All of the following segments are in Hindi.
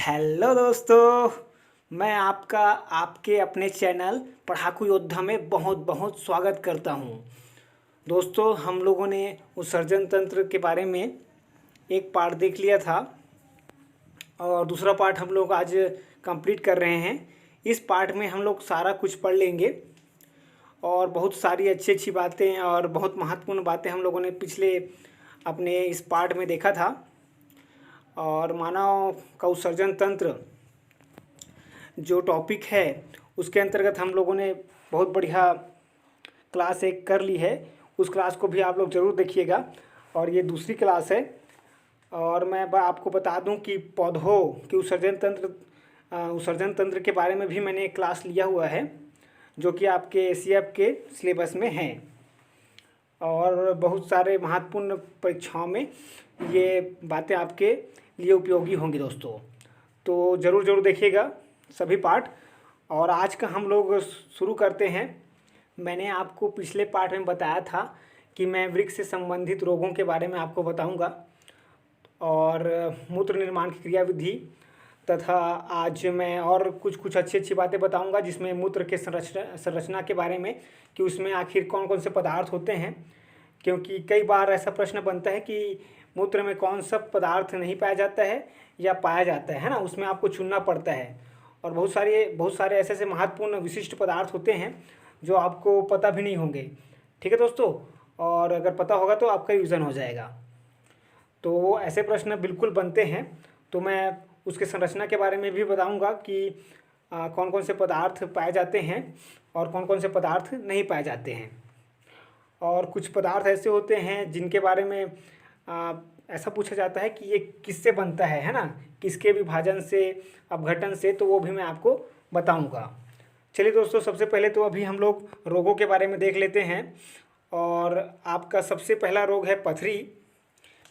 हेलो दोस्तों, मैं आपका आपके अपने चैनल पढ़ाकू योद्धा में बहुत बहुत स्वागत करता हूं। दोस्तों, हम लोगों ने उत्सर्जन तंत्र के बारे में एक पार्ट देख लिया था और दूसरा पार्ट हम लोग आज कंप्लीट कर रहे हैं। इस पार्ट में हम लोग सारा कुछ पढ़ लेंगे और बहुत सारी अच्छी अच्छी बातें और बहुत महत्वपूर्ण बातें हम लोगों ने पिछले अपने इस पार्ट में देखा था। और मानव का उत्सर्जन तंत्र जो टॉपिक है उसके अंतर्गत हम लोगों ने बहुत बढ़िया क्लास एक कर ली है। उस क्लास को भी आप लोग ज़रूर देखिएगा और ये दूसरी क्लास है। और मैं आपको बता दूं कि पौधों के उत्सर्जन तंत्र के बारे में भी मैंने एक क्लास लिया हुआ है जो कि आपके एसीएफ के सिलेबस में है और बहुत सारे महत्वपूर्ण परीक्षाओं में ये बातें आपके लिए उपयोगी होंगी दोस्तों। तो ज़रूर देखिएगा सभी पार्ट। और आज का हम लोग शुरू करते हैं। मैंने आपको पिछले पार्ट में बताया था कि मैं वृक्क से संबंधित रोगों के बारे में आपको बताऊंगा और मूत्र निर्माण की क्रियाविधि तथा आज मैं और कुछ अच्छी बातें बताऊंगा जिसमें मूत्र के संरचना के बारे में कि उसमें आखिर कौन कौन से पदार्थ होते हैं। क्योंकि कई बार ऐसा प्रश्न बनता है कि मूत्र में कौन सा पदार्थ नहीं पाया जाता है या पाया जाता है ना, उसमें आपको चुनना पड़ता है। और बहुत सारे ऐसे महत्वपूर्ण विशिष्ट पदार्थ होते हैं जो आपको पता भी नहीं होंगे। ठीक है दोस्तों, और अगर पता होगा तो आपका रिवीजन हो जाएगा। तो वो ऐसे प्रश्न बिल्कुल बनते हैं। तो मैं उसके संरचना के बारे में भी बताऊंगा कि कौन कौन से पदार्थ पाए जाते हैं और कौन कौन से पदार्थ नहीं पाए जाते हैं। और कुछ पदार्थ ऐसे होते हैं जिनके बारे में ऐसा पूछा जाता है कि ये किससे बनता है ना, किसके विभाजन से, अपघटन से, तो वो भी मैं आपको बताऊंगा। चलिए दोस्तों, सबसे पहले तो अभी हम लोग रोगों के बारे में देख लेते हैं। और आपका सबसे पहला रोग है पथरी,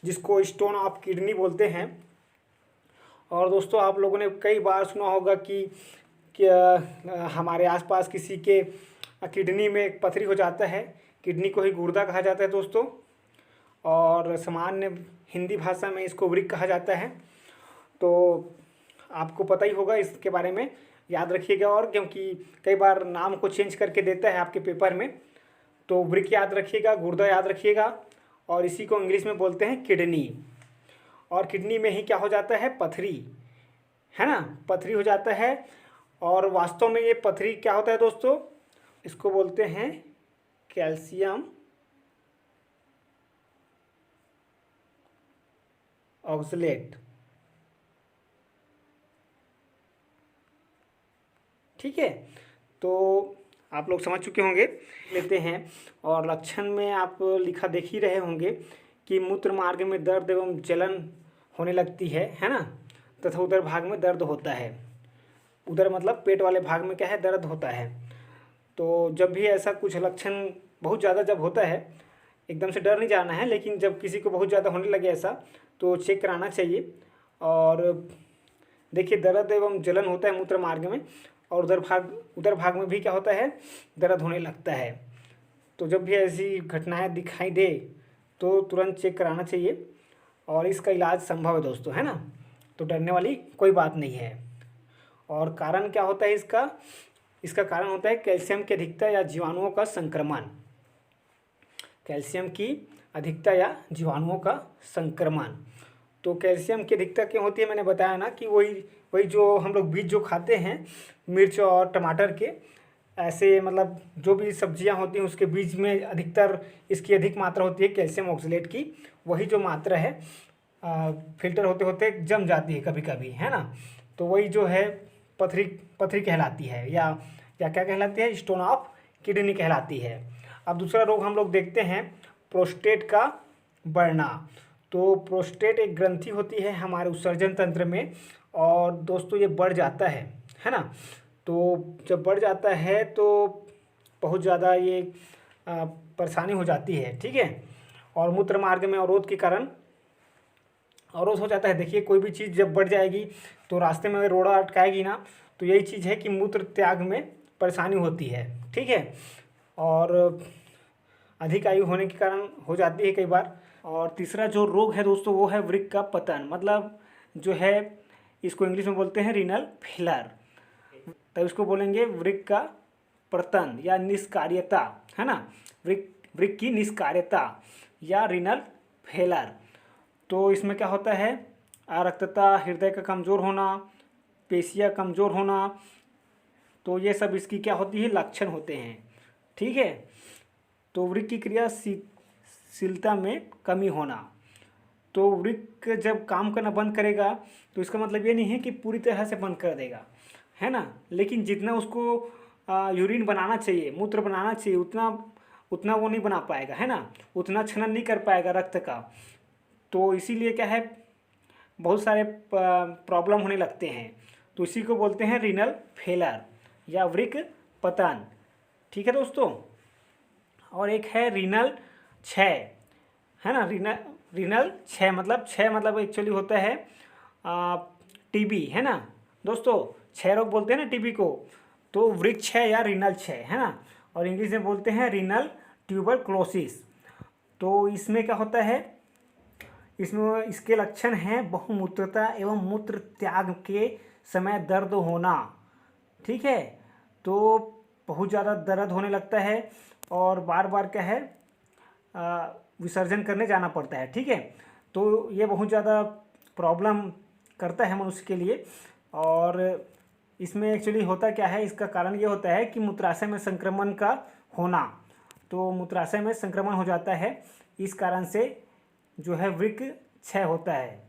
जिसको स्टोन ऑफ किडनी बोलते हैं। और दोस्तों, आप लोगों ने कई बार सुना होगा कि हमारे आसपास किसी के किडनी में एक पथरी हो जाता है। किडनी को ही गुर्दा कहा जाता है दोस्तों, और सामान्य हिंदी भाषा में इसको वृक्क कहा जाता है। तो आपको पता ही होगा इसके बारे में, याद रखिएगा। और क्योंकि कई बार नाम को चेंज करके देता है आपके पेपर में, तो वृक्क याद रखिएगा, गुर्दा याद रखिएगा, और इसी को इंग्लिश में बोलते हैं किडनी। और किडनी में ही क्या हो जाता है, पथरी, है ना, पथरी हो जाता है। और वास्तव में ये पथरी क्या होता है दोस्तों, इसको बोलते हैं कैल्शियम ऑक्सलेट। ठीक है, तो आप लोग समझ चुके होंगे। लेते हैं, और लक्षण में आप लिखा देख ही रहे होंगे कि मूत्र मार्ग में दर्द एवं जलन होने लगती है ना, तथा उदर भाग में दर्द होता है। उदर मतलब पेट वाले भाग में क्या है, दर्द होता है। तो जब भी ऐसा कुछ लक्षण बहुत ज़्यादा जब होता है, एकदम से डर नहीं जाना है, लेकिन जब किसी को बहुत ज़्यादा होने लगे ऐसा, तो चेक कराना चाहिए। और देखिए, दर्द एवं जलन होता है मूत्र मार्ग में, और उदर भाग में भी क्या होता है, दर्द होने लगता है। तो जब भी ऐसी घटनाएं दिखाई दे तो तुरंत चेक कराना चाहिए, और इसका इलाज संभव है दोस्तों, है ना। तो डरने वाली कोई बात नहीं है। और कारण क्या होता है इसका कारण होता है कैल्शियम की अधिकता या जीवाणुओं का संक्रमण। कैल्शियम की अधिकता या जीवाणुओं का संक्रमण। तो कैल्शियम की अधिकता क्यों होती है, मैंने बताया ना कि वही जो हम लोग बीज जो खाते हैं, मिर्च और टमाटर के, ऐसे मतलब जो भी सब्जियां होती हैं उसके बीज में अधिकतर इसकी अधिक मात्रा होती है कैल्शियम ऑक्सलेट की। वही जो मात्रा है फिल्टर होते होते जम जाती है कभी कभी, है ना। तो वही जो है पथरी कहलाती है, या क्या कहलाती है, स्टोन ऑफ किडनी कहलाती है। अब दूसरा रोग हम लोग देखते हैं, प्रोस्टेट का बढ़ना। तो प्रोस्टेट एक ग्रंथि होती है हमारे उत्सर्जन तंत्र में, और दोस्तों ये बढ़ जाता है ना। तो जब बढ़ जाता है तो बहुत ज़्यादा ये परेशानी हो जाती है। ठीक है, और मूत्र मार्ग में अवरोध के कारण अवरोध हो जाता है। देखिए, कोई भी चीज़ जब बढ़ जाएगी तो रास्ते में रोड़ा अटकाएगी ना, तो यही चीज़ है कि मूत्र त्याग में परेशानी होती है। ठीक है, और अधिक आयु होने के कारण हो जाती है कई बार। और तीसरा जो रोग है दोस्तों वो है वृक्क का पतन। मतलब जो है इसको इंग्लिश में बोलते हैं रीनल फेलर। तो इसको बोलेंगे वृक्क का पतन या निष्कार्यता, है ना, वृक्क की निष्कार्यता या रीनल फेलर। तो इसमें क्या होता है, अरक्तता, हृदय का कमज़ोर होना, पेशियाँ कमज़ोर होना, तो ये सब इसकी क्या होती है, लक्षण होते हैं। ठीक है। तो वृक्क की क्रियाशीलता में कमी होना, तो वृक्क जब काम करना बंद करेगा तो इसका मतलब ये नहीं है कि पूरी तरह से बंद कर देगा, है ना, लेकिन जितना उसको यूरिन बनाना चाहिए, मूत्र बनाना चाहिए, उतना वो नहीं बना पाएगा, है ना, उतना क्षरण नहीं कर पाएगा रक्त का। तो इसीलिए क्या है, बहुत सारे प्रॉब्लम होने लगते हैं। तो इसी को बोलते हैं रीनल फेलर या वृक्क पतन। ठीक है दोस्तों। और एक है रीनल क्षय, है ना, रीनल क्षय मतलब एक्चुअली होता है टीबी, है ना दोस्तों, क्षय रोग बोलते हैं ना टीबी को, तो वृक्क क्षय या रीनल क्षय, है ना, और इंग्लिश में बोलते हैं रीनल ट्यूबरक्लोसिस। तो इसमें क्या होता है, इसमें इसके लक्षण हैं बहुमूत्रता एवं मूत्र त्याग के समय दर्द होना। ठीक है। तो बहुत ज़्यादा दर्द होने लगता है और बार बार क्या है, विसर्जन करने जाना पड़ता है। ठीक है। तो ये बहुत ज़्यादा प्रॉब्लम करता है मनुष्य के लिए। और इसमें एक्चुअली होता क्या है, इसका कारण ये होता है कि मूत्राशय में संक्रमण का होना। तो मूत्राशय में संक्रमण हो जाता है, इस कारण से जो है वृक्क क्षय होता है।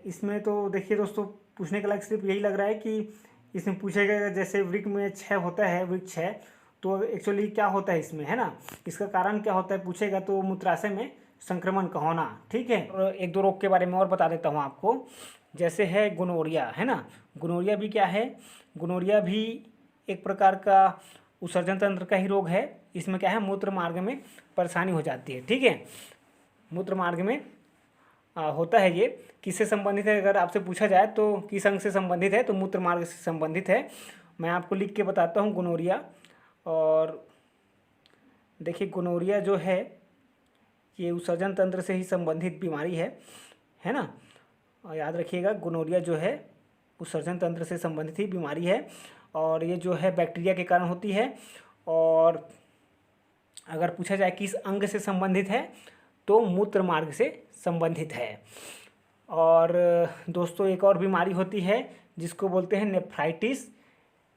इसमें तो देखिए दोस्तों, पूछने का सिर्फ यही लग रहा है कि इसमें पूछेगा जैसे वृक्क में क्षय होता है, वृक्क क्षय, तो एक्चुअली क्या होता है इसमें, है ना, इसका कारण क्या होता है पूछेगा, तो मूत्राशय में संक्रमण का होना। ठीक है। और एक दो रोग के बारे में और बता देता हूँ आपको, जैसे है गोनोरिया, है ना, गोनोरिया भी क्या है, गोनोरिया भी एक प्रकार का उत्सर्जन तंत्र का ही रोग है। इसमें क्या है, मूत्र मार्ग में परेशानी हो जाती है। ठीक है। मूत्र मार्ग में होता है। ये किससे संबंधित है, अगर आपसे पूछा जाए तो किस अंग से संबंधित है, तो मूत्र मार्ग से संबंधित है। मैं आपको लिख के बताता हूँ गोनोरिया। और देखिए गोनोरिया जो है ये उत्सर्जन तंत्र से ही संबंधित बीमारी है ना, और याद रखिएगा गोनोरिया जो है उत्सर्जन तंत्र से संबंधित ही बीमारी है। और ये जो है बैक्टीरिया के कारण होती है। और अगर पूछा जाए किस अंग से संबंधित है, तो मूत्र मार्ग से संबंधित है। और दोस्तों एक और बीमारी होती है जिसको बोलते हैं नेफ्राइटिस।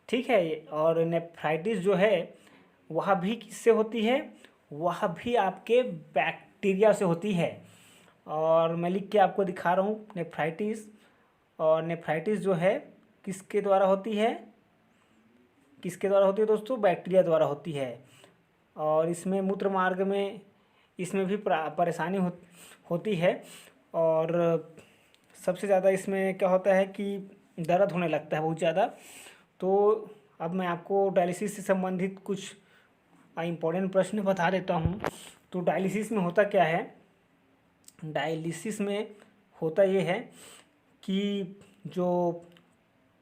ठीक है। और नेफ्राइटिस जो है वह भी किससे होती है, वह भी आपके बैक्टीरिया से होती है। और मैं लिख के आपको दिखा रहा हूँ नेफ्राइटिस। और नेफ्राइटिस जो है किसके द्वारा होती है, दोस्तों, बैक्टीरिया द्वारा होती है। और इसमें मूत्र मार्ग में इसमें भी परेशानी होती है। और सबसे ज़्यादा इसमें क्या होता है कि दर्द होने लगता है बहुत ज़्यादा। तो अब मैं आपको डायलिसिस से संबंधित कुछ इम्पोर्टेंट प्रश्न बता देता हूँ। तो डायलिसिस में होता क्या है, डायलिसिस में होता ये है कि जो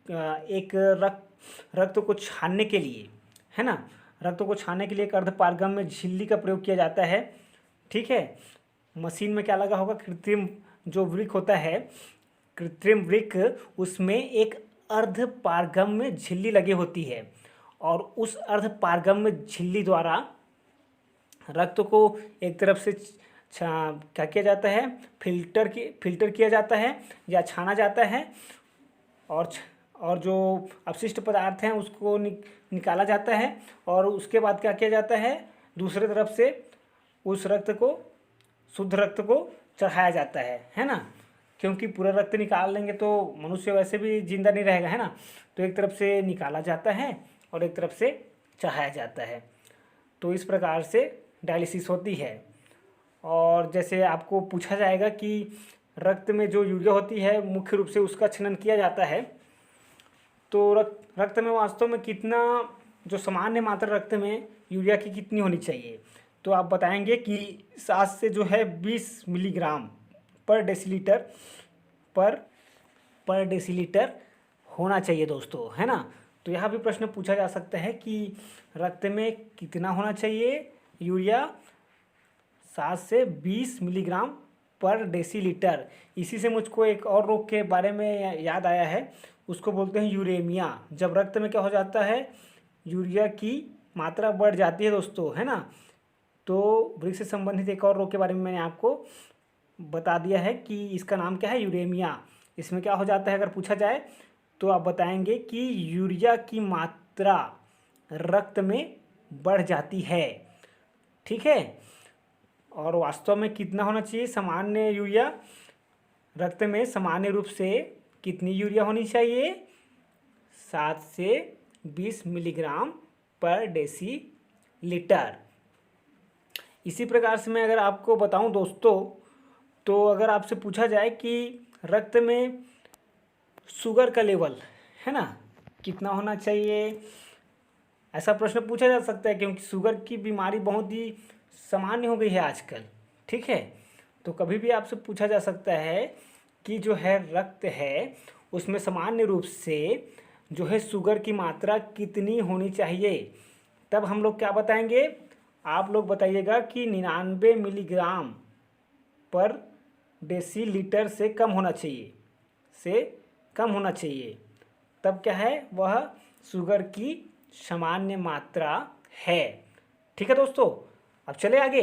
एक रक्त को छानने के लिए, है ना, रक्त को छानने के लिए एक अर्धपारगम्य झिल्ली का प्रयोग किया जाता है। ठीक है। मशीन में क्या लगा होगा, कृत्रिम जो वृक्क होता है, कृत्रिम वृक्क, उसमें एक अर्धपारगम्य झिल्ली लगी होती है। और उस अर्धपारगम्य झिल्ली द्वारा रक्त को एक तरफ से क्या किया जाता है, फिल्टर किया जाता है या छाना जाता है। और जो अपशिष्ट पदार्थ हैं उसको निकाला जाता है। और उसके बाद क्या किया जाता है, दूसरे तरफ से उस शुद्ध रक्त को चढ़ाया जाता है ना, क्योंकि पूरा रक्त निकाल लेंगे तो मनुष्य वैसे भी जिंदा नहीं रहेगा, है ना। तो एक तरफ से निकाला जाता है और एक तरफ से चढ़ाया जाता है। तो इस प्रकार से डायलिसिस होती है। और जैसे आपको पूछा जाएगा कि रक्त में जो यूरिया होती है मुख्य रूप से उसका क्षरण किया जाता है, तो रक्त में वास्तव में कितना, जो सामान्य मात्रा रक्त में यूरिया की कितनी होनी चाहिए, तो आप बताएंगे कि 7 से जो है 20 मिलीग्राम पर डेसीलीटर होना चाहिए दोस्तों, है ना। तो यहाँ भी प्रश्न पूछा जा सकता है कि रक्त में कितना होना चाहिए यूरिया, 7 से 20 मिलीग्राम पर डेसीलीटर। इसी से मुझको एक और रोग के बारे में याद आया है, उसको बोलते हैं यूरेमिया। जब रक्त में क्या हो जाता है, यूरिया की मात्रा बढ़ जाती है दोस्तों, है ना। तो वृक्क से संबंधित एक और रोग के बारे में मैंने आपको बता दिया है कि इसका नाम क्या है, यूरेमिया। इसमें क्या हो जाता है अगर पूछा जाए तो आप बताएंगे कि यूरिया की मात्रा रक्त में बढ़ जाती है, ठीक है। और वास्तव में कितना होना चाहिए सामान्य यूरिया, रक्त में सामान्य रूप से कितनी यूरिया होनी चाहिए, 7 से 20 मिलीग्राम पर डेसीलीटर। इसी प्रकार से मैं अगर आपको बताऊं दोस्तों, तो अगर आपसे पूछा जाए कि रक्त में शुगर का लेवल, है ना, कितना होना चाहिए, ऐसा प्रश्न पूछा जा सकता है, क्योंकि शुगर की बीमारी बहुत ही सामान्य हो गई है आजकल, ठीक है। तो कभी भी आपसे पूछा जा सकता है कि जो है रक्त है उसमें सामान्य रूप से जो है शुगर की मात्रा कितनी होनी चाहिए, तब हम लोग क्या बताएंगे, आप लोग बताइएगा कि 99 मिलीग्राम पर डेसीलीटर से कम होना चाहिए, से कम होना चाहिए, तब क्या है वह शुगर की सामान्य मात्रा है, ठीक है दोस्तों। अब चले आगे।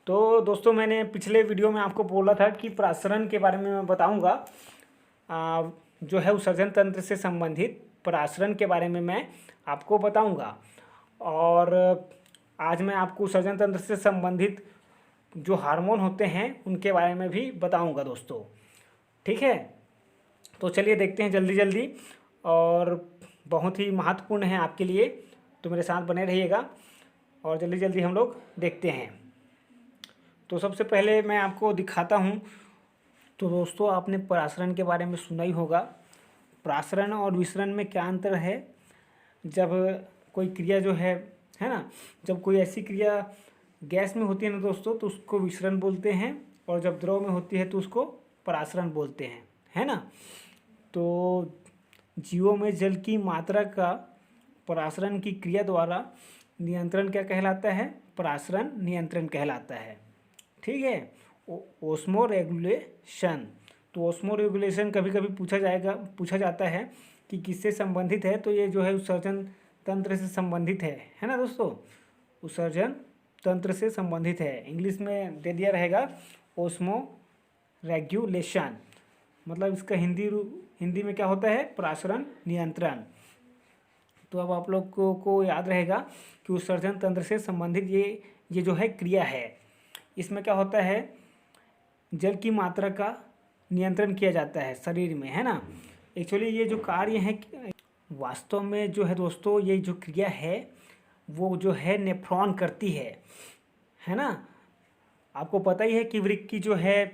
तो दोस्तों मैंने पिछले वीडियो में आपको बोला था कि परासरण के बारे में मैं बताऊंगा, जो है उत्सर्जन तंत्र से संबंधित परासरण के बारे में मैं आपको बताऊंगा। और आज मैं आपको उत्सर्जन तंत्र से संबंधित जो हार्मोन होते हैं उनके बारे में भी बताऊंगा दोस्तों, ठीक है। तो चलिए देखते हैं जल्दी जल्दी, और बहुत ही महत्वपूर्ण है आपके लिए, तो मेरे साथ बने रहिएगा और जल्दी जल्दी हम लोग देखते हैं। तो सबसे पहले मैं आपको दिखाता हूँ। तो दोस्तों आपने परासरण के बारे में सुना ही होगा। परासरण और विसरण में क्या अंतर है। जब कोई क्रिया जो है ना, जब कोई ऐसी क्रिया गैस में होती है ना दोस्तों, तो उसको विसरण बोलते हैं, और जब द्रव में होती है तो उसको परासरण बोलते हैं, है ना। तो जीवों में जल की मात्रा का परासरण की क्रिया द्वारा नियंत्रण क्या कहलाता है, परासरण नियंत्रण कहलाता है, ठीक है। Osmo regulation. तो ओस्मो रेगुलेशन कभी कभी पूछा जाता है कि किससे संबंधित है, तो ये जो है उत्सर्जन तंत्र से संबंधित है ना दोस्तों, उत्सर्जन तंत्र से संबंधित है। इंग्लिश में दे दिया रहेगा ओस्मो रेगुलेशन, मतलब इसका हिंदी में क्या होता है, परासरण नियंत्रण। तो अब आप लोग को याद रहेगा कि उत्सर्जन तंत्र से संबंधित ये जो है क्रिया है। इसमें क्या होता है, जल की मात्रा का नियंत्रण किया जाता है शरीर में, है ना। एक्चुअली ये जो कार्य है वास्तव में जो है दोस्तों, ये जो क्रिया है वो जो है नेफ्रॉन करती है ना। आपको पता ही है कि वृक्क की जो है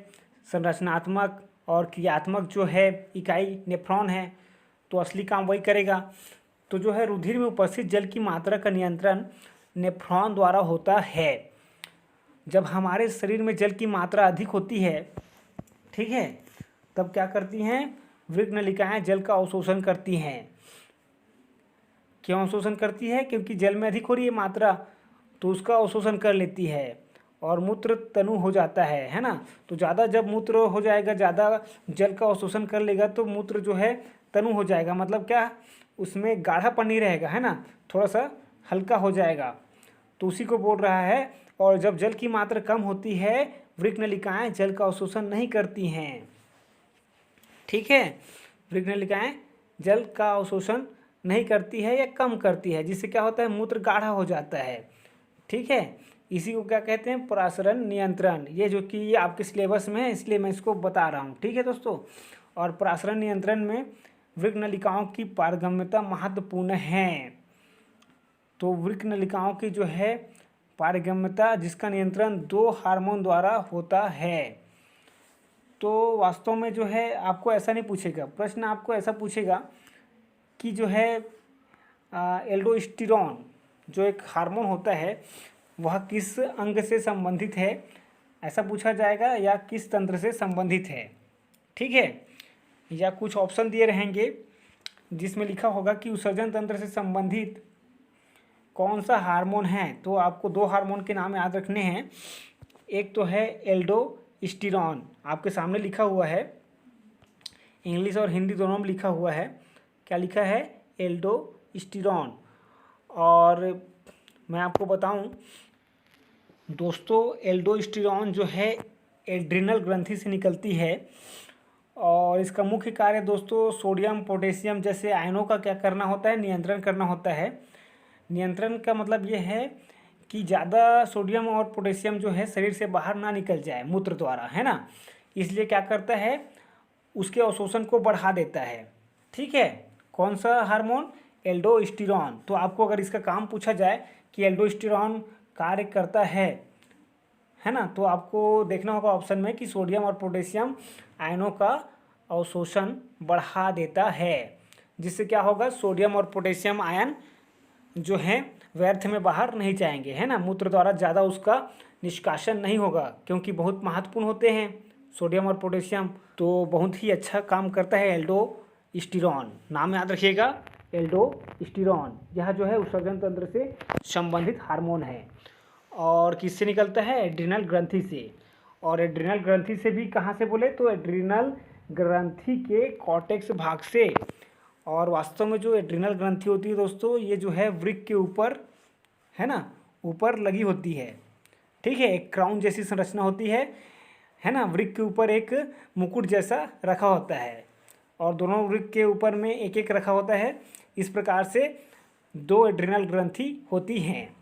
संरचनात्मक और क्रियात्मक जो है इकाई नेफ्रॉन है, तो असली काम वही करेगा। तो जो है रुधिर में उपस्थित जल की मात्रा का नियंत्रण नेफ्रॉन द्वारा होता है। जब हमारे शरीर में जल की मात्रा अधिक होती है, ठीक है, तब क्या करती हैं, वृक्क नलिकाएं जल का अवशोषण करती हैं। क्यों अवशोषण करती है, क्योंकि जल में अधिक हो रही है मात्रा, तो उसका अवशोषण कर लेती है और मूत्र तनु हो जाता है ना। तो ज़्यादा जब मूत्र हो जाएगा, ज़्यादा जल का अवशोषण कर लेगा, तो मूत्र जो है तनु हो जाएगा, मतलब क्या, उसमें गाढ़ापन नहीं रहेगा, है ना, थोड़ा सा हल्का हो जाएगा, तो उसी को बोल रहा है। और जब जल की मात्रा कम होती है, वृक्क नलिकाएं जल का अवशोषण नहीं करती हैं, ठीक है। वृक्क नलिकाएं जल का अवशोषण नहीं करती है या कम करती है, जिससे क्या होता है, मूत्र गाढ़ा हो जाता है, ठीक है। इसी को क्या कहते हैं, परासरण नियंत्रण। ये जो कि ये आपके सिलेबस में है, इसलिए मैं इसको बता रहा हूँ, ठीक है दोस्तों। और परासरण नियंत्रण में वृक्क नलिकाओं की पारगम्यता महत्वपूर्ण है। तो वृक्क नलिकाओं की जो है पारगम्यता, जिसका नियंत्रण 2 हार्मोन द्वारा होता है। तो वास्तव में जो है आपको ऐसा नहीं पूछेगा प्रश्न, आपको ऐसा पूछेगा कि जो है एल्डोस्टेरोन जो एक हार्मोन होता है वह किस अंग से संबंधित है, ऐसा पूछा जाएगा, या किस तंत्र से संबंधित है, ठीक है। या कुछ ऑप्शन दिए रहेंगे जिसमें लिखा होगा कि उत्सर्जन तंत्र से संबंधित कौन सा हार्मोन है। तो आपको 2 हार्मोन के नाम याद रखने हैं, एक तो है स्टीरॉन आपके सामने लिखा हुआ है, इंग्लिश और हिंदी दोनों में लिखा हुआ है। क्या लिखा है? एल्डोस्टेरोन। और मैं आपको बताऊं दोस्तों, एल्डोस्टेरोन जो है एड्रिनल ग्रंथि से निकलती है और इसका मुख्य कार्य दोस्तों सोडियम पोटेशियम जैसे आयनों का क्या करना होता है? नियंत्रण करना होता है। नियंत्रण का मतलब ये है कि ज़्यादा सोडियम और पोटेशियम जो है शरीर से बाहर ना निकल जाए मूत्र द्वारा, है ना। इसलिए क्या करता है? उसके अवशोषण को बढ़ा देता है। ठीक है, कौन सा हार्मोन? एल्डोस्टेरोन। तो आपको अगर इसका काम पूछा जाए कि एल्डोस्टेरोन कार्य करता है ना, तो आपको देखना होगा ऑप्शन में कि सोडियम और पोटेशियम आयनों का अवशोषण बढ़ा देता है, जिससे क्या होगा? सोडियम और पोटेशियम आयन जो हैं व्यर्थ में बाहर नहीं जाएंगे, है ना। मूत्र द्वारा ज़्यादा उसका निष्कासन नहीं होगा, क्योंकि बहुत महत्वपूर्ण होते हैं सोडियम और पोटेशियम। तो बहुत ही अच्छा काम करता है एल्डोस्टेरोन। नाम याद रखिएगा, एल्डोस्टेरोन। यह जो है उत्सर्जन तंत्र से संबंधित हार्मोन है और किससे निकलता है? एड्रिनल ग्रंथि से। और एड्रिनल ग्रंथि से भी कहाँ से बोले तो एड्रिनल ग्रंथि के कॉर्टेक्स भाग से। और वास्तव में जो एड्रिनल ग्रंथि होती है दोस्तों, ये जो है वृक्क के ऊपर, है ना, ऊपर लगी होती है। ठीक है, एक क्राउन जैसी संरचना होती है ना। वृक्क के ऊपर एक मुकुट जैसा रखा होता है और दोनों वृक्क के ऊपर में एक एक रखा होता है। इस प्रकार से दो एड्रिनल ग्रंथि होती हैं।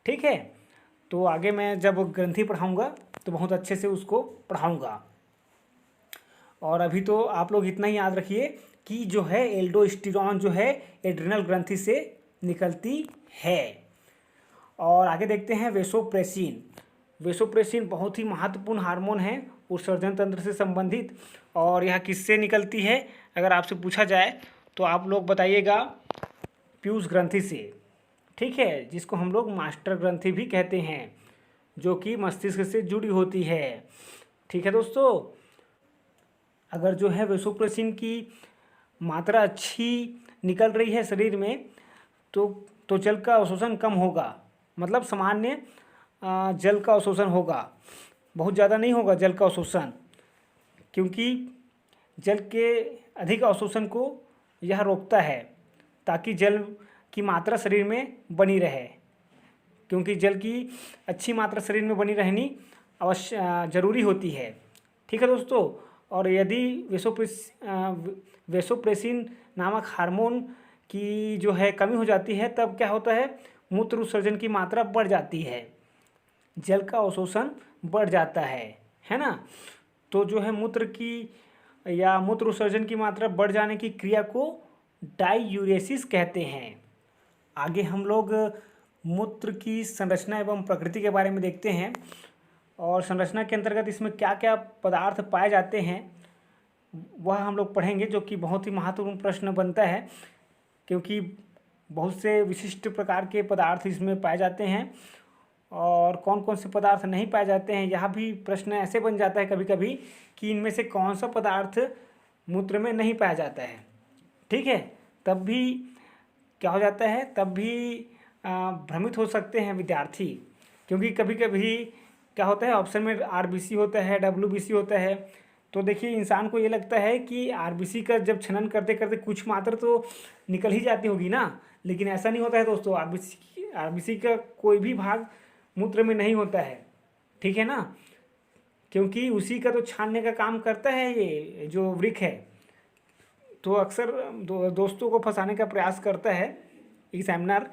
ठीक है, तो आगे मैं जब ग्रंथि पढ़ाऊँगा तो बहुत अच्छे से उसको पढ़ाऊँगा। और अभी तो आप लोग इतना ही याद रखिए कि जो है एल्डोस्टेरोन जो है एड्रिनल ग्रंथि से निकलती है। और आगे देखते हैं वेसोप्रेसिन। वेसोप्रेसिन बहुत ही महत्वपूर्ण हार्मोन है उत्सर्जन तंत्र से संबंधित। और यह किससे निकलती है अगर आपसे पूछा जाए तो आप लोग बताइएगा? पीयूष ग्रंथि से। ठीक है, जिसको हम लोग मास्टर ग्रंथि भी कहते हैं, जो कि मस्तिष्क से जुड़ी होती है। ठीक है दोस्तों, अगर जो है वेसोप्रेसिन की मात्रा अच्छी निकल रही है शरीर में तो जल का अवशोषण कम होगा, मतलब सामान्य जल का अवशोषण होगा, बहुत ज़्यादा नहीं होगा जल का अवशोषण, क्योंकि जल के अधिक अवशोषण को यह रोकता है ताकि जल की मात्रा शरीर में बनी रहे। क्योंकि जल की अच्छी मात्रा शरीर में बनी रहनी अवश्य ज़रूरी होती है। ठीक है दोस्तों, और यदि वेसोप्रेसिन नामक हार्मोन की जो है कमी हो जाती है तब क्या होता है? मूत्र उत्सर्जन की मात्रा बढ़ जाती है, जल का अवशोषण बढ़ जाता है ना। तो जो है मूत्र उत्सर्जन की मात्रा बढ़ जाने की क्रिया को डाइयूरेसिस कहते हैं। आगे हम लोग मूत्र की संरचना एवं प्रकृति के बारे में देखते हैं और संरचना के अंतर्गत इसमें क्या क्या पदार्थ पाए जाते हैं वह हम लोग पढ़ेंगे, जो कि बहुत ही महत्वपूर्ण प्रश्न बनता है, क्योंकि बहुत से विशिष्ट प्रकार के पदार्थ इसमें पाए जाते हैं और कौन कौन से पदार्थ नहीं पाए जाते हैं। यह भी प्रश्न ऐसे बन जाता है कभी कभी कि इनमें से कौन सा पदार्थ मूत्र में नहीं पाया जाता है। ठीक है, तब भी क्या हो जाता है, तब भी भ्रमित हो सकते हैं विद्यार्थी, क्योंकि कभी कभी क्या होता है ऑप्शन में आरबीसी होता है, डब्ल्यूबीसी होता है। तो देखिए इंसान को ये लगता है कि आरबीसी का जब छनन करते करते कुछ मात्रा तो निकल ही जाती होगी ना, लेकिन ऐसा नहीं होता है दोस्तों। आरबीसी का कोई भी भाग मूत्र में नहीं होता है। ठीक है ना, क्योंकि उसी का तो छानने का काम करता है ये जो वृक्क है। तो अक्सर दोस्तों को फंसाने का प्रयास करता है एग्जामिनर,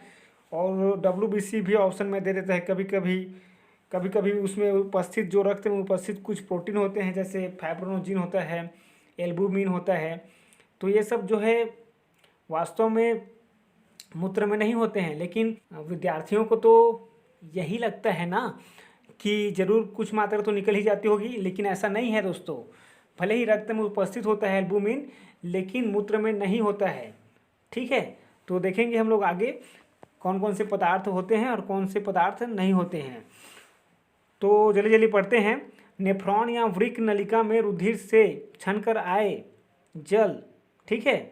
और डब्ल्यूबीसी भी ऑप्शन में दे देता है कभी कभी उसमें उपस्थित जो रक्त में उपस्थित कुछ प्रोटीन होते हैं, जैसे फाइब्रोनोजिन होता है, एल्बुमिन होता है। तो ये सब जो है वास्तव में मूत्र में नहीं होते हैं, लेकिन विद्यार्थियों को तो यही लगता है ना कि ज़रूर कुछ मात्रा तो निकल ही जाती होगी, लेकिन ऐसा नहीं है दोस्तों। भले ही रक्त में उपस्थित होता है एल्बुमिन, लेकिन मूत्र में नहीं होता है। ठीक है, तो देखेंगे हम लोग आगे कौन कौन से पदार्थ होते हैं और कौन से पदार्थ नहीं होते हैं। तो जल्दी जल्दी पढ़ते हैं। नेफ्रॉन या वृक्क नलिका में रुधिर से छनकर आए जल। ठीक है,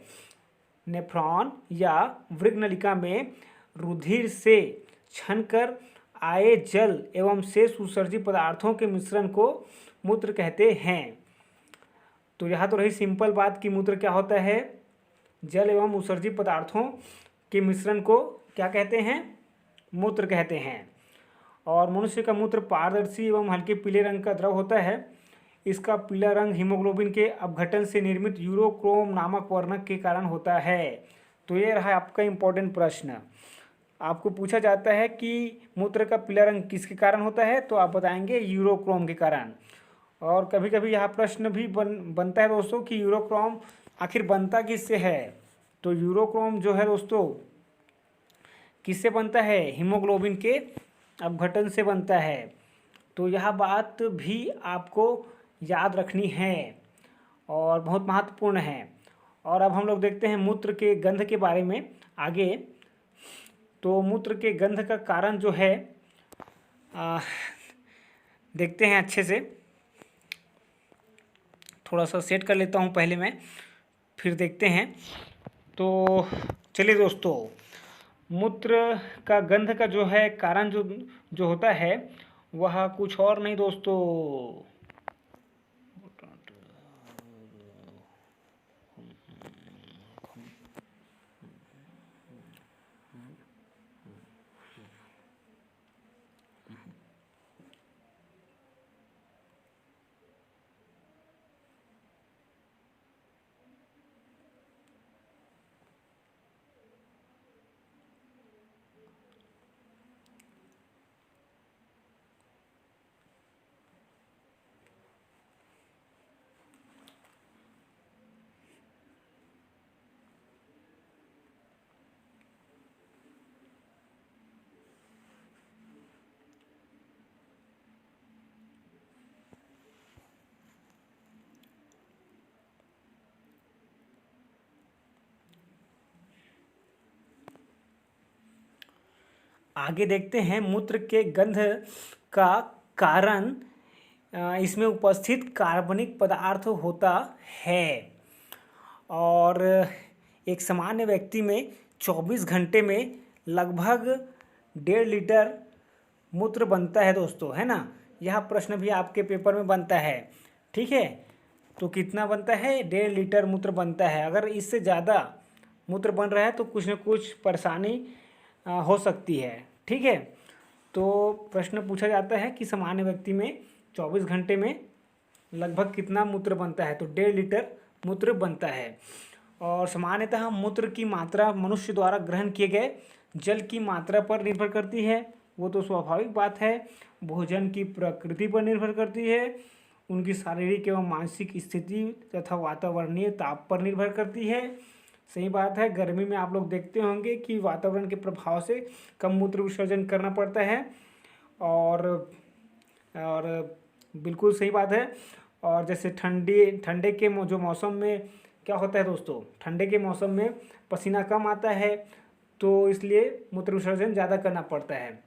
नेफ्रॉन या वृक्क नलिका में रुधिर से छनकर आए जल एवं शेष उत्सर्जित पदार्थों के मिश्रण को मूत्र कहते हैं। तो यहाँ तो रही सिंपल बात कि मूत्र क्या होता है, जल एवं उत्सर्जित पदार्थों के मिश्रण को क्या कहते हैं, मूत्र कहते हैं। और मनुष्य का मूत्र पारदर्शी एवं हल्के पीले रंग का द्रव होता है। इसका पीला रंग हीमोग्लोबिन के अपघटन से निर्मित यूरोक्रोम नामक वर्णक के कारण होता है। तो ये रहा आपका इम्पोर्टेंट प्रश्न। आपको पूछा जाता है कि मूत्र का पीला रंग किसके कारण होता है, तो आप बताएंगे यूरोक्रोम के कारण। और कभी कभी यह प्रश्न भी बनता है दोस्तों कि यूरोक्रोम आखिर बनता किससे है। तो यूरोक्रोम जो है दोस्तों किससे बनता है, हीमोग्लोबिन के अपघटन से बनता है। तो यह बात भी आपको याद रखनी है और बहुत महत्वपूर्ण है। और अब हम लोग देखते हैं मूत्र के गंध के बारे में आगे। तो मूत्र के गंध का कारण जो है देखते हैं अच्छे से, थोड़ा सा सेट कर लेता हूँ पहले मैं, फिर देखते हैं। तो चलिए दोस्तों, मूत्र का गंध का जो है कारण जो होता है वह कुछ और नहीं दोस्तों, आगे देखते हैं मूत्र के गंध का कारण इसमें उपस्थित कार्बनिक पदार्थ होता है। और एक सामान्य व्यक्ति में 24 घंटे में लगभग 1.5 लीटर मूत्र बनता है दोस्तों, है ना। यह प्रश्न भी आपके पेपर में बनता है, ठीक है। तो कितना बनता है, 1.5 लीटर मूत्र बनता है। अगर इससे ज़्यादा मूत्र बन रहा है तो कुछ न कुछ परेशानी हो सकती है, ठीक है। तो प्रश्न पूछा जाता है कि सामान्य व्यक्ति में 24 घंटे में लगभग कितना मूत्र बनता है, तो 1.5 लीटर मूत्र बनता है। और सामान्यतः मूत्र की मात्रा मनुष्य द्वारा ग्रहण किए गए जल की मात्रा पर निर्भर करती है, वो तो स्वाभाविक बात है। भोजन की प्रकृति पर निर्भर करती है, उनकी शारीरिक एवं मानसिक स्थिति तथा वातावरणीय ताप पर निर्भर करती है। सही बात है, गर्मी में आप लोग देखते होंगे कि वातावरण के प्रभाव से कम मूत्र विसर्जन करना पड़ता है। और बिल्कुल सही बात है। और जैसे ठंडे के जो मौसम में क्या होता है दोस्तों, ठंडे के मौसम में पसीना कम आता है, तो इसलिए मूत्र विसर्जन ज़्यादा करना पड़ता है।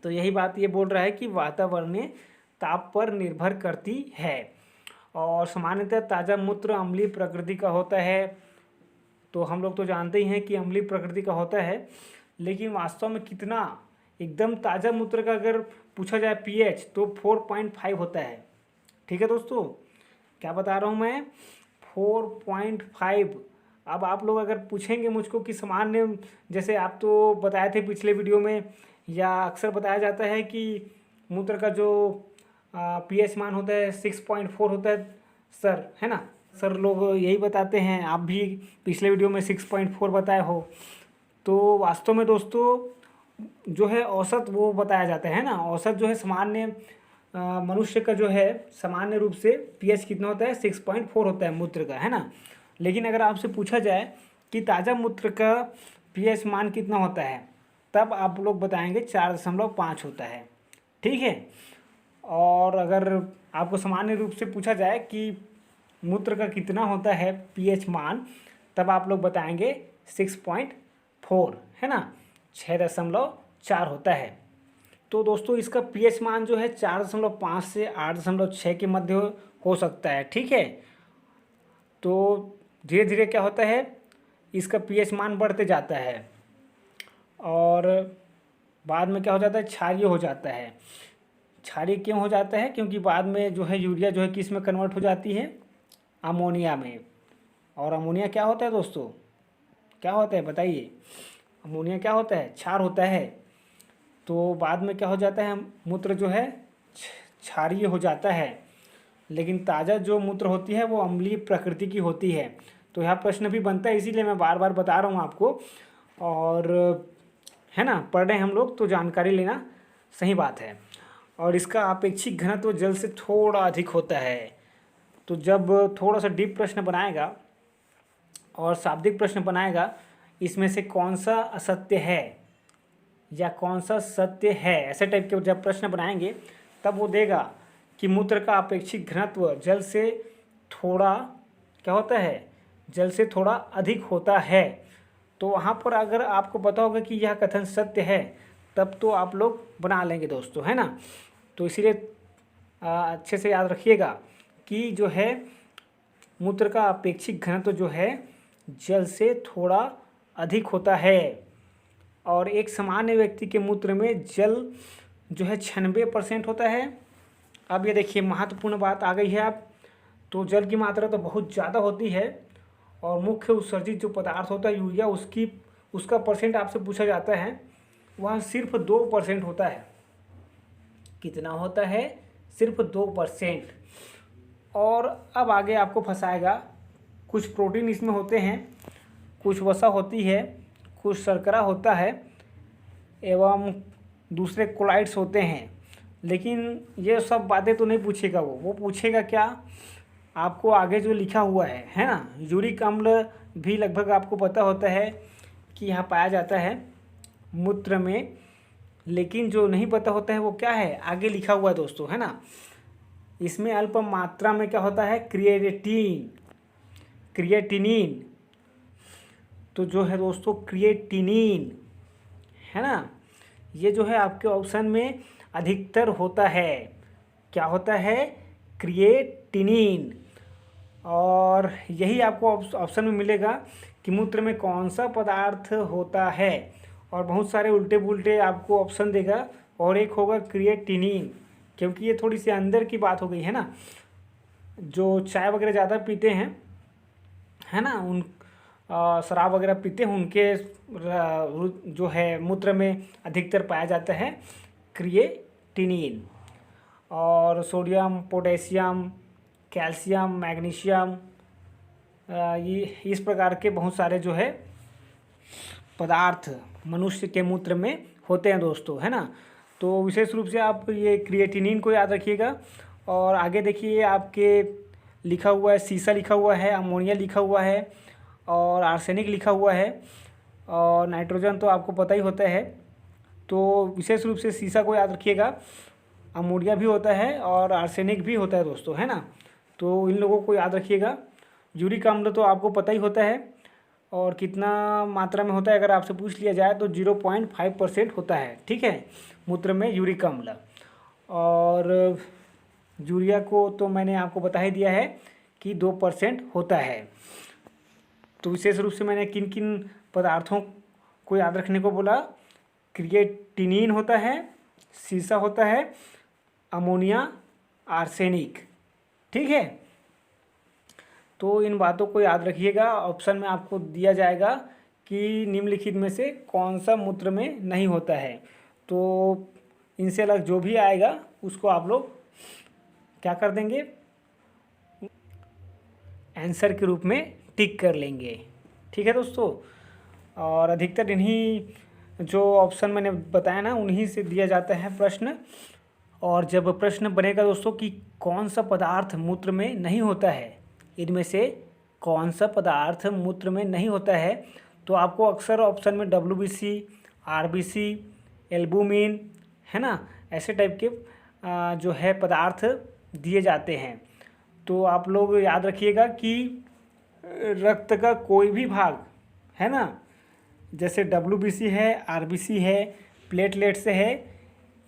तो यही बात ये बोल रहा है कि वातावरणीय ताप पर निर्भर करती है। और सामान्यतः ताज़ा मूत्र अम्लीय प्रकृति का होता है। तो हम लोग तो जानते ही हैं कि अम्लीय प्रकृति का होता है, लेकिन वास्तव में कितना, एकदम ताज़ा मूत्र का अगर पूछा जाए पीएच तो 4.5 होता है, ठीक है दोस्तों। क्या बता रहा हूँ मैं, 4.5। अब आप लोग अगर पूछेंगे मुझको कि सामान्य, जैसे आप तो बताए थे पिछले वीडियो में, या अक्सर बताया जाता है कि मूत्र का जो पीएच मान होता है 6.4 होता है सर, है ना। सर लोग यही बताते हैं, आप भी पिछले वीडियो में 6.4 बताए हो। तो वास्तव में दोस्तों जो है औसत वो बताया जाता है ना, औसत जो है सामान्य मनुष्य का जो है सामान्य रूप से पीएच कितना होता है, 6.4 होता है मूत्र का, है ना। लेकिन अगर आपसे पूछा जाए कि ताज़ा मूत्र का पीएच मान कितना होता है, तब आप लोग बताएंगे 4.5 होता है, ठीक है। और अगर आपको सामान्य रूप से पूछा जाए कि मूत्र का कितना होता है पीएच मान, तब आप लोग बताएंगे 6.4, है ना, 6.4 होता है। तो दोस्तों इसका पीएच मान जो है 4.5 से 8.6 के मध्य हो सकता है, ठीक है। तो धीरे धीरे क्या होता है, इसका पीएच मान बढ़ते जाता है और बाद में क्या हो जाता है, क्षारीय हो जाता है। क्षारीय क्यों हो जाता है? क्योंकि बाद में जो है यूरिया जो है किस में कन्वर्ट हो जाती है? अमोनिया में। और अमोनिया क्या होता है दोस्तों? क्या होता है बताइए? अमोनिया क्या होता है? क्षार होता है। तो बाद में क्या हो जाता है? मूत्र जो है क्षारीय हो जाता है, लेकिन ताज़ा जो मूत्र होती है वो अम्लीय प्रकृति की होती है। तो यहाँ प्रश्न भी बनता है, इसीलिए मैं बार बार बता रहा हूँ आपको। और है ना, पढ़ रहे हैं हम लोग तो जानकारी लेना सही बात है। और इसका अपेक्षित घनत्व जल से थोड़ा अधिक होता है। तो जब थोड़ा सा डीप प्रश्न बनाएगा और शाब्दिक प्रश्न बनाएगा, इसमें से कौन सा असत्य है या कौन सा सत्य है, ऐसे टाइप के जब प्रश्न बनाएंगे तब वो देगा कि मूत्र का अपेक्षित घनत्व जल से थोड़ा क्या होता है? जल से थोड़ा अधिक होता है। तो वहाँ पर अगर आपको पता होगा कि यह कथन सत्य है तब तो आप लोग बना लेंगे दोस्तों, है ना। तो इसीलिए अच्छे से याद रखिएगा कि जो है मूत्र का अपेक्षित घनत्व जो है जल से थोड़ा अधिक होता है। और एक सामान्य व्यक्ति के मूत्र में जल जो है 96% होता है। अब ये देखिए महत्वपूर्ण बात आ गई है। अब तो जल की मात्रा तो बहुत ज़्यादा होती है और मुख्य उत्सर्जित जो पदार्थ होता है यूरिया, उसका परसेंट आपसे पूछा जाता है, वह सिर्फ 2% होता है। कितना होता है? सिर्फ 2%। और अब आगे आपको फंसाएगा, कुछ प्रोटीन इसमें होते हैं, कुछ वसा होती है, कुछ शर्करा होता है एवं दूसरे कोलाइड्स होते हैं। लेकिन ये सब बातें तो नहीं पूछेगा वो पूछेगा क्या? आपको आगे जो लिखा हुआ है ना। यूरिक अम्ल भी लगभग आपको पता होता है कि यहाँ पाया जाता है मूत्र में, लेकिन जो नहीं पता होता है वो क्या है? आगे लिखा हुआ है दोस्तों, है ना। इसमें अल्प मात्रा में क्या होता है? क्रिएटिनिन। तो जो है दोस्तों क्रिएटिनिन, है ना, ये जो है आपके ऑप्शन में अधिकतर होता है। क्या होता है? क्रिएटिनिन। और यही आपको ऑप्शन में मिलेगा कि मूत्र में कौन सा पदार्थ होता है। और बहुत सारे उल्टे पुल्टे आपको ऑप्शन देगा और एक होगा क्रिएटिनिन, क्योंकि ये थोड़ी सी अंदर की बात हो गई है ना। जो चाय वगैरह ज़्यादा पीते हैं, है ना, उन शराब वगैरह पीते हैं, उनके जो है मूत्र में अधिकतर पाया जाता है क्रिएटिनिन। और सोडियम, पोटेशियम, कैल्शियम, मैग्नीशियम, ये इस प्रकार के बहुत सारे जो है पदार्थ मनुष्य के मूत्र में होते हैं दोस्तों, है ना। तो विशेष रूप से आप ये क्रिएटिनिन को याद रखिएगा। और आगे देखिए आपके लिखा हुआ है, सीसा लिखा हुआ है, अमोनिया लिखा हुआ है और आर्सेनिक लिखा हुआ है। और नाइट्रोजन तो आपको पता ही होता है। तो विशेष रूप से सीसा को याद रखिएगा, अमोनिया भी होता है और आर्सेनिक भी होता है दोस्तों, है ना। तो इन लोगों को याद रखिएगा। यूरिक अम्ल तो आपको पता ही होता है, और कितना मात्रा में होता है अगर आपसे पूछ लिया जाए तो 0.5% होता है, ठीक है, मूत्र में यूरिक अम्ल। और यूरिया को तो मैंने आपको बता ही दिया है कि 2% होता है। तो विशेष रूप से मैंने किन किन पदार्थों को याद रखने को बोला? क्रिएटिनिन होता है, सीसा होता है, अमोनिया, आर्सेनिक, ठीक है। तो इन बातों को याद रखिएगा। ऑप्शन में आपको दिया जाएगा कि निम्नलिखित में से कौन सा मूत्र में नहीं होता है। तो इनसे अलग जो भी आएगा उसको आप लोग क्या कर देंगे? आंसर के रूप में टिक कर लेंगे, ठीक है दोस्तों। और अधिकतर इन्हीं जो ऑप्शन मैंने बताया ना, उन्हीं से दिया जाता है प्रश्न। और जब प्रश्न बनेगा दोस्तों कि कौन सा पदार्थ मूत्र में नहीं होता है, इनमें से कौन सा पदार्थ मूत्र में नहीं होता है, तो आपको अक्सर ऑप्शन में WBC, RBC, एल्बुमिन, है ना, ऐसे टाइप के जो है पदार्थ दिए जाते हैं। तो आप लोग याद रखिएगा कि रक्त का कोई भी भाग, है ना, जैसे WBC है, RBC है, प्लेटलेट्स है,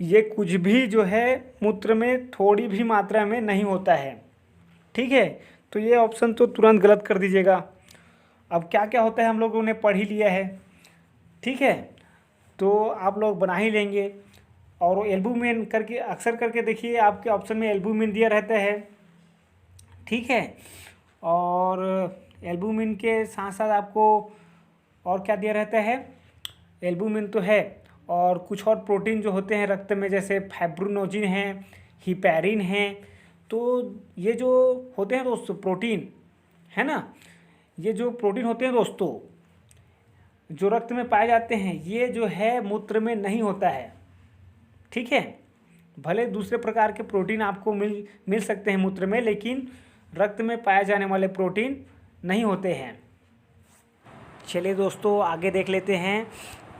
ये कुछ भी जो है मूत्र में थोड़ी भी मात्रा में नहीं होता है, ठीक है। तो ये ऑप्शन तो तुरंत गलत कर दीजिएगा। अब क्या क्या होता है हम लोगों ने पढ़ ही लिया है, ठीक है, तो आप लोग बना ही लेंगे। और एल्बुमिन करके अक्सर करके देखिए आपके ऑप्शन में एल्बुमिन दिया रहता है, ठीक है। और एल्बुमिन के साथ साथ आपको और क्या दिया रहता है, एल्बुमिन तो है और कुछ और प्रोटीन जो होते हैं रक्त में, जैसे फाइब्रोनोजिन है, हिपैरिन है। तो ये जो होते हैं दोस्तों प्रोटीन, है ना, ये जो प्रोटीन होते हैं दोस्तों जो रक्त में पाए जाते हैं, ये जो है मूत्र में नहीं होता है, ठीक है। भले दूसरे प्रकार के प्रोटीन आपको मिल सकते हैं मूत्र में, लेकिन रक्त में पाए जाने वाले प्रोटीन नहीं होते हैं। चलिए दोस्तों आगे देख लेते हैं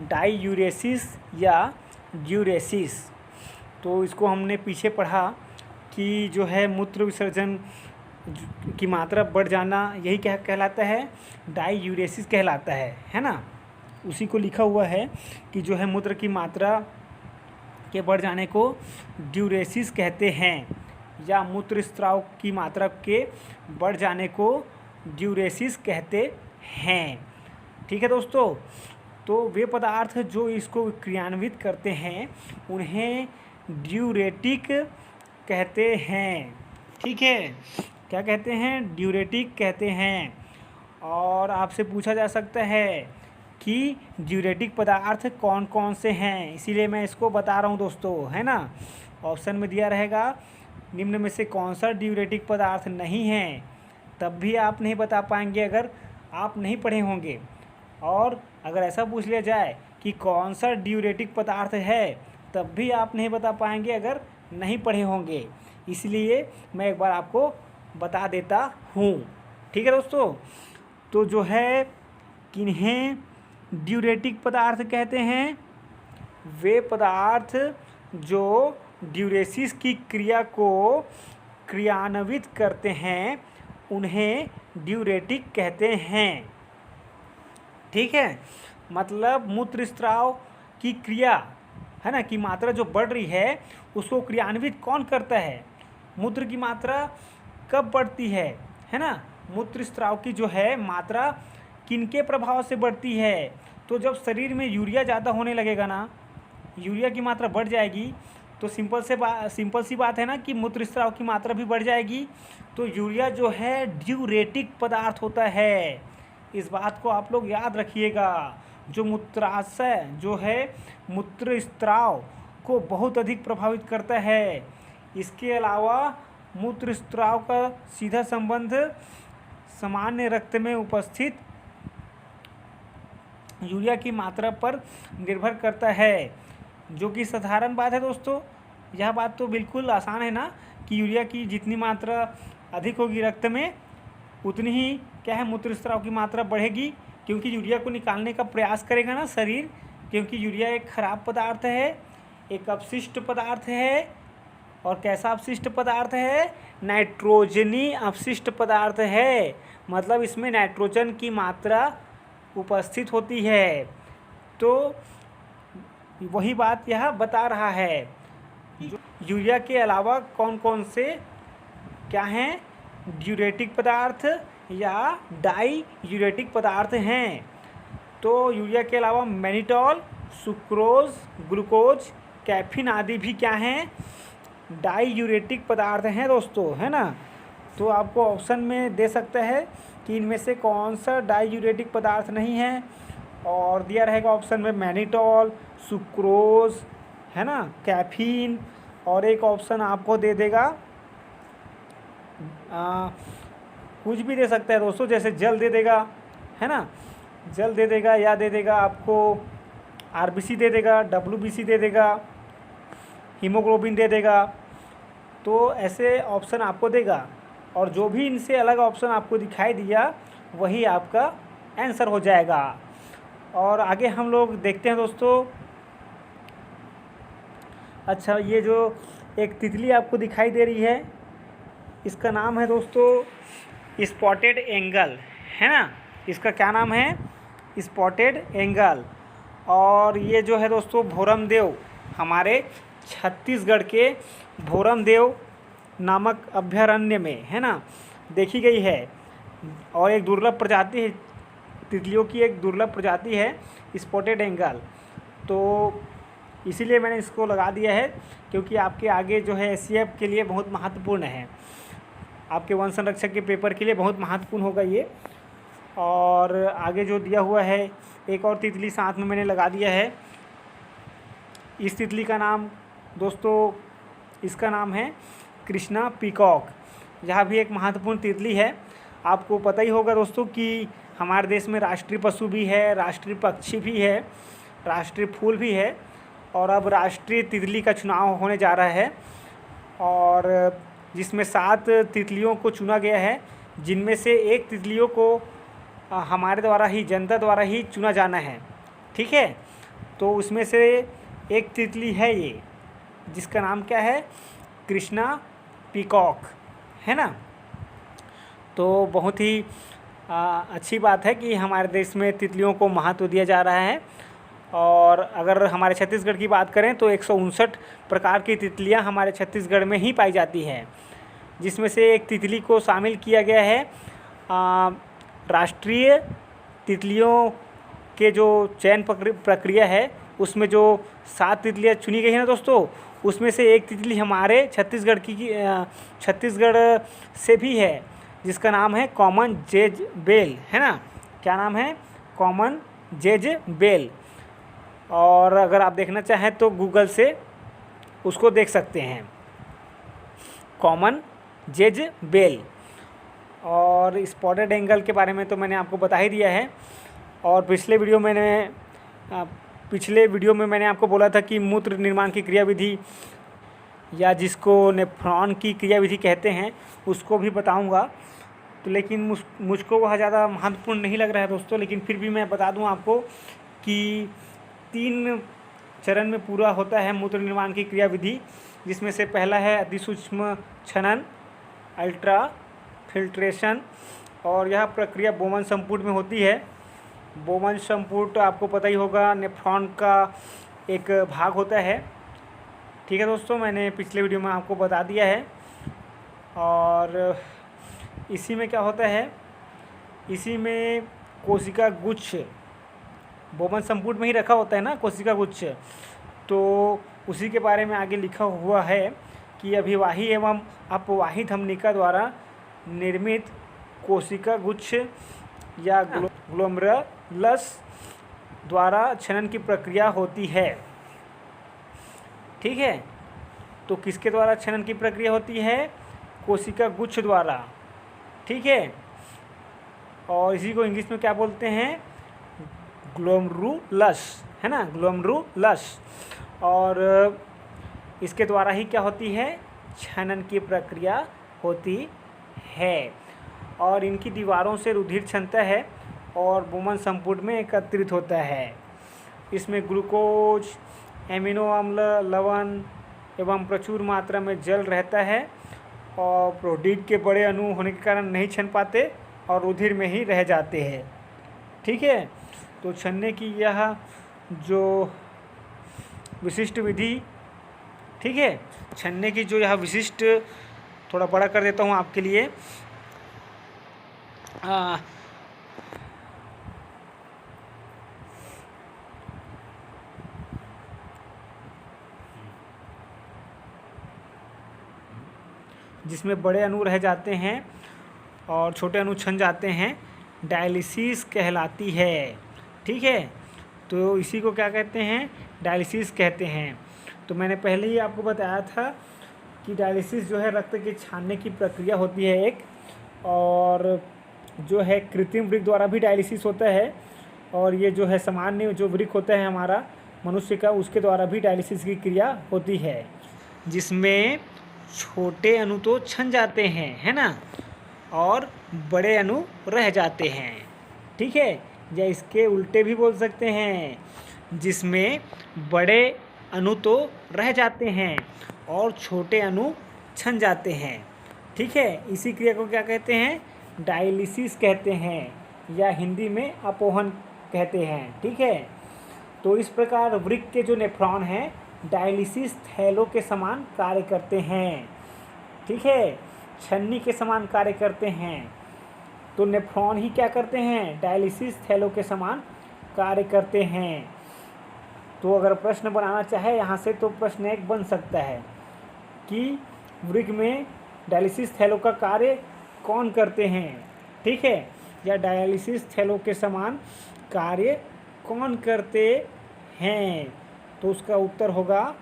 डाईयूरेसिस या ड्यूरेसिस। तो इसको हमने पीछे पढ़ा कि जो है मूत्र विसर्जन की मात्रा बढ़ जाना, यही क्या कहलाता है, डाईयूरेसिस कहलाता है ना। उसी को लिखा हुआ है कि जो है मूत्र की मात्रा के बढ़ जाने को ड्यूरेसिस कहते हैं, या मूत्र स्राव की मात्रा के बढ़ जाने को ड्यूरेसिस कहते हैं, ठीक है दोस्तों। तो वे पदार्थ जो इसको क्रियान्वित करते हैं उन्हें ड्यूरेटिक कहते हैं, ठीक है। क्या कहते हैं, ड्यूरेटिक कहते हैं। और आपसे पूछा जा सकता है कि ड्यूरेटिक पदार्थ कौन कौन से हैं, इसीलिए मैं इसको बता रहा हूँ दोस्तों, है ना। ऑप्शन में दिया रहेगा निम्न में से कौन सा ड्यूरेटिक पदार्थ नहीं है, तब भी आप नहीं बता पाएंगे अगर आप नहीं पढ़े होंगे। और अगर ऐसा पूछ लिया जाए कि कौन सा ड्यूरेटिक पदार्थ है, तब भी आप नहीं बता पाएंगे अगर नहीं पढ़े होंगे। इसलिए मैं एक बार आपको बता देता हूँ, ठीक है दोस्तों। तो जो है किन्हें ड्यूरेटिक पदार्थ कहते हैं, वे पदार्थ जो ड्यूरेसिस की क्रिया को क्रियान्वित करते हैं उन्हें ड्यूरेटिक कहते हैं, ठीक है। मतलब मूत्र स्राव की क्रिया, है ना, की मात्रा जो बढ़ रही है उसको क्रियान्वित कौन करता है, मूत्र की मात्रा कब बढ़ती है ना। मूत्र स्राव की जो है मात्रा किनके प्रभाव से बढ़ती है, तो जब शरीर में यूरिया ज़्यादा होने लगेगा ना, यूरिया की मात्रा बढ़ जाएगी, तो सिंपल सी बात है ना कि मूत्र स्राव की मात्रा भी बढ़ जाएगी। तो यूरिया जो है ड्यूरेटिक पदार्थ होता है, इस बात को आप लोग याद रखिएगा। जो मूत्राशय जो है मूत्र स्राव को बहुत अधिक प्रभावित करता है। इसके अलावा मूत्र स्राव का सीधा संबंध सामान्य रक्त में उपस्थित यूरिया की मात्रा पर निर्भर करता है, जो कि साधारण बात है दोस्तों। यह बात तो बिल्कुल आसान है ना कि यूरिया की जितनी मात्रा अधिक होगी रक्त में, उतनी ही क्या है मूत्र स्राव की मात्रा बढ़ेगी, क्योंकि यूरिया को निकालने का प्रयास करेगा ना शरीर। क्योंकि यूरिया एक खराब पदार्थ है, एक अपशिष्ट पदार्थ है। और कैसा अपशिष्ट पदार्थ है, नाइट्रोजनी अपशिष्ट पदार्थ है। मतलब इसमें नाइट्रोजन की मात्रा उपस्थित होती है। तो वही बात यह बता रहा है। यूरिया के अलावा कौन कौन से क्या हैं, ड्यूरेटिक पदार्थ या डाई यूरेटिक पदार्थ हैं। तो यूरिया के अलावा मैनिटॉल, सुक्रोज, ग्लूकोज, कैफीन आदि भी क्या हैं, डाई यूरेटिक पदार्थ हैं दोस्तों, है ना। तो आपको ऑप्शन में दे सकता है कि इनमें से कौन सा डाई यूरेटिक पदार्थ नहीं है, और दिया रहेगा ऑप्शन में मैनिटॉल, सुक्रोज, है ना, कैफीन, और एक ऑप्शन आपको दे देगा कुछ भी दे सकता है दोस्तों, जैसे जल दे देगा, है ना, जल दे देगा, या दे देगा आपको आरबीसी दे देगा, डब्ल्यूबीसी दे देगा, हीमोग्लोबिन दे देगा। तो ऐसे ऑप्शन आपको देगा, और जो भी इनसे अलग ऑप्शन आपको दिखाई दिया वही आपका आंसर हो जाएगा। और आगे हम लोग देखते हैं दोस्तों। अच्छा, ये जो एक तितली आपको दिखाई दे रही है, इसका नाम है दोस्तों स्पॉटेड एंगल, है ना। इसका क्या नाम है, स्पॉटेड एंगल। और ये जो है दोस्तों भोरमदेव, हमारे छत्तीसगढ़ के भोरमदेव नामक अभयारण्य में, है ना, देखी गई है। और एक दुर्लभ प्रजाति है, तितलियों की एक दुर्लभ प्रजाति है स्पॉटेड एंगल। तो इसीलिए मैंने इसको लगा दिया है, क्योंकि आपके आगे जो है एससीएफ के लिए बहुत महत्वपूर्ण है, आपके वन संरक्षक के पेपर के लिए बहुत महत्वपूर्ण होगा ये। और आगे जो दिया हुआ है एक और तितली साथ में मैंने लगा दिया है। इस तितली का नाम दोस्तों, इसका नाम है कृष्णा पीकॉक। यह भी एक महत्वपूर्ण तितली है। आपको पता ही होगा दोस्तों कि हमारे देश में राष्ट्रीय पशु भी है, राष्ट्रीय पक्षी भी है, राष्ट्रीय फूल भी है, और अब राष्ट्रीय तितली का चुनाव होने जा रहा है, और जिसमें 7 तितलियों को चुना गया है, जिनमें से एक तितलियों को हमारे द्वारा ही, जनता द्वारा ही चुना जाना है। ठीक है, तो उसमें से एक तितली है ये, जिसका नाम क्या है, कृष्णा पीकॉक, है ना। तो बहुत ही अच्छी बात है कि हमारे देश में तितलियों को महत्व दिया जा रहा है। और अगर हमारे छत्तीसगढ़ की बात करें तो 159 प्रकार की तितलियां हमारे छत्तीसगढ़ में ही पाई जाती है, जिसमें से एक तितली को शामिल किया गया है राष्ट्रीय तितलियों के जो चयन प्रक्रिया है, उसमें जो 7 तितलियां चुनी गई हैं ना दोस्तों, उसमें से एक तितली हमारे छत्तीसगढ़ छत्तीसगढ़ से भी है, जिसका नाम है कॉमन जेज बेल, है ना। क्या नाम है, कॉमन जेज बेल। और अगर आप देखना चाहें तो गूगल से उसको देख सकते हैं, कॉमन जेज बेल। और स्पॉटेड एंगल के बारे में तो मैंने आपको बता ही दिया है। और पिछले वीडियो में मैंने आपको बोला था कि मूत्र निर्माण की क्रियाविधि, या जिसको नेफ्रॉन की क्रियाविधि कहते हैं, उसको भी बताऊंगा। तो लेकिन मुझको वह ज़्यादा महत्वपूर्ण नहीं लग रहा है दोस्तों, लेकिन फिर भी मैं बता दूं आपको कि 3 चरण में पूरा होता है मूत्र निर्माण की क्रियाविधि, जिसमें से पहला है अतिसूक्ष्म छनन, अल्ट्रा फिल्ट्रेशन, और यह प्रक्रिया बोमन संपुट में होती है। बोमन संपुट आपको पता ही होगा, नेफ्रॉन का एक भाग होता है। ठीक है दोस्तों, मैंने पिछले वीडियो में आपको बता दिया है। और इसी में क्या होता है, इसी में कोशिका गुच्छ, बोमन संपुट में ही रखा होता है ना कोशिका गुच्छ, तो उसी के बारे में आगे लिखा हुआ है कि अभिवाही एवं अपवाही धमनिका द्वारा निर्मित कोशिका गुच्छ या ग्लोमेरुलस द्वारा छनन की प्रक्रिया होती है। ठीक है, तो किसके द्वारा छनन की प्रक्रिया होती है, कोशिका गुच्छ द्वारा। ठीक है, और इसी को इंग्लिश में क्या बोलते हैं, ग्लोमेरुलस, है ना, ग्लोमेरुलस। और इसके द्वारा ही क्या होती है, छनन की प्रक्रिया होती है। और इनकी दीवारों से रुधिर क्षमता है और बोमन संपुट में एकत्रित होता है। इसमें ग्लूकोज, एमिनो अम्ल, लवण एवं प्रचुर मात्रा में जल रहता है, और प्रोटीन के बड़े अणु होने के कारण नहीं छन पाते और रुधिर में ही रह जाते हैं। ठीक है, तो छनने की यह जो विशिष्ट विधि, ठीक है, छनने की जो यह विशिष्ट, थोड़ा बड़ा कर देता हूँ आपके लिए, जिसमें बड़े अणु रह जाते हैं और छोटे अणु छन जाते हैं, डायलिसिस कहलाती है। ठीक है, तो इसी को क्या कहते हैं, डायलिसिस कहते हैं। तो मैंने पहले ही आपको बताया था कि डायलिसिस जो है रक्त के छानने की प्रक्रिया होती है एक, और जो है कृत्रिम वृक्क द्वारा भी डायलिसिस होता है, और ये जो है सामान्य जो वृक्क होता है हमारा मनुष्य का, उसके द्वारा भी डायलिसिस की क्रिया होती है, जिसमें छोटे अणु तो छन जाते हैं, है ना, और बड़े अणु रह जाते हैं। ठीक है, या इसके उल्टे भी बोल सकते हैं, जिसमें बड़े अणु तो रह जाते हैं और छोटे अणु छन जाते हैं। ठीक है, इसी क्रिया को क्या कहते हैं, डायलिसिस कहते हैं, या हिंदी में अपोहन कहते हैं। ठीक है, तो इस प्रकार वृक्क के जो नेफ्रॉन हैं डायलिसिस थैलों के समान कार्य करते हैं। ठीक है, छन्नी के समान कार्य करते हैं। तो नेफ्रॉन ही क्या करते हैं, डायलिसिस थैलों के समान कार्य करते हैं। तो अगर प्रश्न बनाना चाहे यहाँ से तो प्रश्न एक बन सकता है कि वृक्क में डायलिसिस थैलों का कार्य कौन करते हैं, ठीक है, या डायलिसिस थैलों के समान कार्य कौन करते हैं। तो उसका उत्तर होगा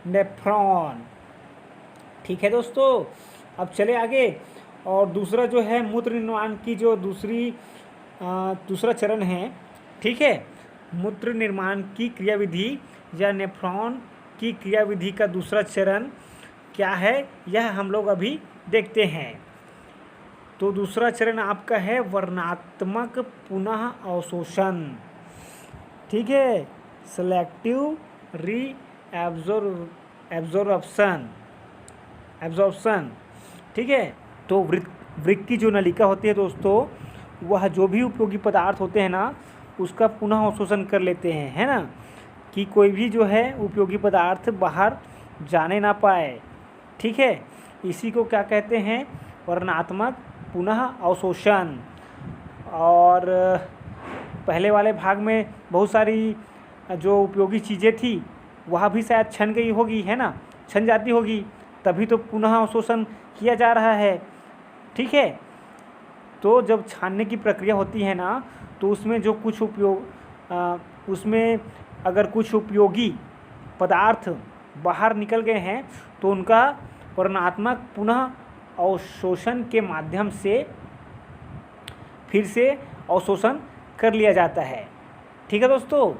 नेफ्रॉन। ठीक है दोस्तों, अब चले आगे। और दूसरा जो है मूत्र निर्माण की जो दूसरा चरण है, ठीक है, मूत्र निर्माण की क्रियाविधि या नेफ्रॉन की क्रियाविधि का दूसरा चरण क्या है, यह हम लोग अभी देखते हैं। तो दूसरा चरण आपका है वर्णात्मक पुनः अवशोषण, ठीक है, सेलेक्टिव री एब्जॉर्प्शन, ठीक है। तो वृक्क की जो नलिका होती है दोस्तों, वह जो भी उपयोगी पदार्थ होते हैं ना, उसका पुनः अवशोषण कर लेते हैं, है ना, कि कोई भी जो है उपयोगी पदार्थ बाहर जाने ना पाए, ठीक है। इसी को क्या कहते हैं, वर्णात्मक पुनः अवशोषण। और पहले वाले भाग में बहुत सारी जो उपयोगी चीज़ें थी वह भी शायद छन गई होगी, है ना, छन जाती होगी, तभी तो पुनः अवशोषण किया जा रहा है, ठीक है। तो जब छानने की प्रक्रिया होती है ना, तो उसमें जो कुछ उसमें अगर कुछ उपयोगी पदार्थ बाहर निकल गए हैं तो उनका वर्णात्मक पुनः अवशोषण के माध्यम से फिर से अवशोषण कर लिया जाता है, ठीक है दोस्तों।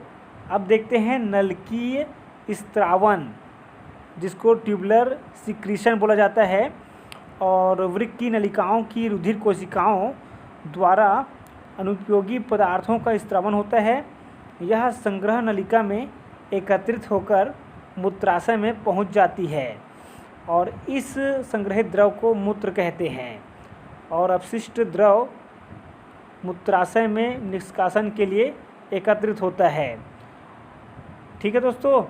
अब देखते हैं नलकीय स्त्रावन, जिसको ट्यूबुलर सिक्रीशन बोला जाता है, और वृक्क की नलिकाओं की रुधिर कोशिकाओं द्वारा अनुपयोगी पदार्थों का स्त्रावन होता है। यह संग्रह नलिका में एकत्रित होकर मूत्राशय में पहुंच जाती है और इस संग्रहित द्रव को मूत्र कहते हैं, और अपशिष्ट द्रव मूत्राशय में निष्कासन के लिए एकत्रित होता है, ठीक है दोस्तों।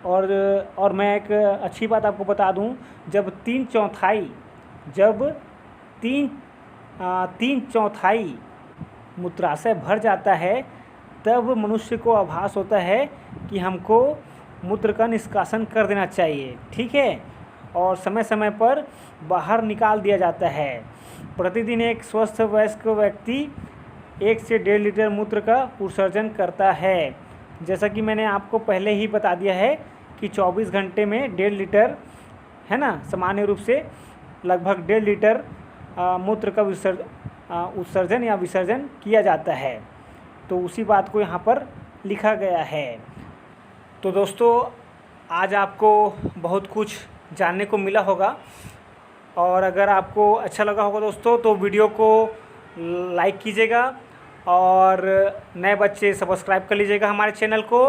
और मैं एक अच्छी बात आपको बता दूं, जब तीन चौथाई मूत्राशय भर जाता है, तब मनुष्य को आभास होता है कि हमको मूत्र का निष्कासन कर देना चाहिए, ठीक है, और समय समय पर बाहर निकाल दिया जाता है। प्रतिदिन एक स्वस्थ वयस्क व्यक्ति 1 से 1.5 लीटर मूत्र का उत्सर्जन करता है। जैसा कि मैंने आपको पहले ही बता दिया है कि 24 घंटे में 1.5 लीटर, है ना, सामान्य रूप से लगभग 1.5 लीटर मूत्र का उत्सर्जन या विसर्जन किया जाता है। तो उसी बात को यहाँ पर लिखा गया है। तो दोस्तों, आज आपको बहुत कुछ जानने को मिला होगा, और अगर आपको अच्छा लगा होगा दोस्तों तो वीडियो को लाइक कीजिएगा और नए बच्चे सब्सक्राइब कर लीजिएगा हमारे चैनल को।